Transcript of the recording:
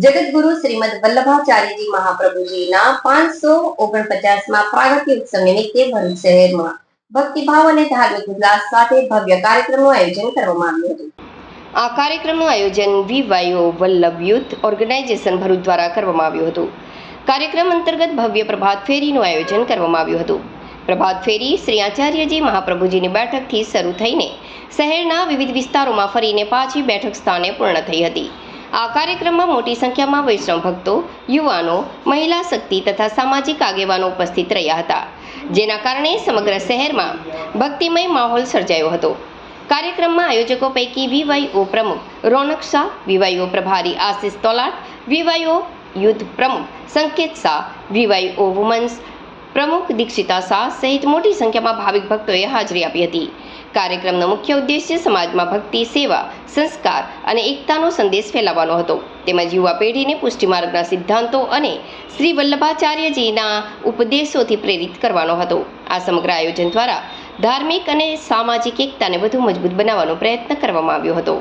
જગતગુરુ શ્રીમદ વલ્લભાચાર્યજી મહાપ્રભુજીના 549માં પ્રાગટ્ય ઉત્સવ નિમિત્તે ભરૂચ શહેરમાં ભક્તિભાવ અને ધાર્મિક ઉલ્લાસ સાથે ભવ્ય કાર્યક્રમનું આયોજન કરવામાં આવ્યું હતું। આ કાર્યક્રમનું આયોજન VYO Vallabh youth organisation Bharuch દ્વારા કરવામાં આવ્યું હતું। કાર્યક્રમ અંતર્ગત ભવ્ય પ્રભાત ફેરીનું આયોજન કરવામાં આવ્યું હતું। પ્રભાત ફેરી શ્રી આચાર્યજી મહાપ્રભુજીની બેઠકથી શરૂ થઈને શહેરના વિવિધ વિસ્તારોમાં ફરીને પાછી બેઠક સ્થાને પૂર્ણ થઈ હતી। આ કાર્યક્રમમાં મોટી સંખ્યામાં વૈષ્ણવ ભક્તો, યુવાનો, મહિલા શક્તિ તથા સામાજિક આગેવાનો ઉપસ્થિત રહ્યા હતા, જેના કારણે સમગ્ર શહેરમાં ભક્તિમય માહોલ સર્જાયો હતો। કાર્યક્રમમાં આયોજકો પૈકી VYO પ્રમુખ રોનક શાહ, VYO પ્રભારી આશિષ તોલાટ, VYO યુથ પ્રમુખ સંકેત શાહ, VYO વુમન્સ પ્રમુખ દીક્ષિતા શાહ સહિત મોટી સંખ્યામાં ભાવિક ભક્તોએ હાજરી આપી હતી। કાર્યક્રમનો મુખ્ય ઉદ્દેશ્ય સમાજમાં ભક્તિ, સેવા, સંસ્કાર અને એકતાનો સંદેશ ફેલાવવાનો હતો, તેમજ યુવા પેઢીને પુષ્ટિ માર્ગના સિદ્ધાંતો અને શ્રી વલ્લભાચાર્યજીના ઉપદેશોથી પ્રેરિત કરવાનો હતો। આ સમગ્ર આયોજન દ્વારા ધાર્મિક અને સામાજિક એકતાને વધુ મજબૂત બનાવવાનો પ્રયત્ન કરવામાં આવ્યો હતો।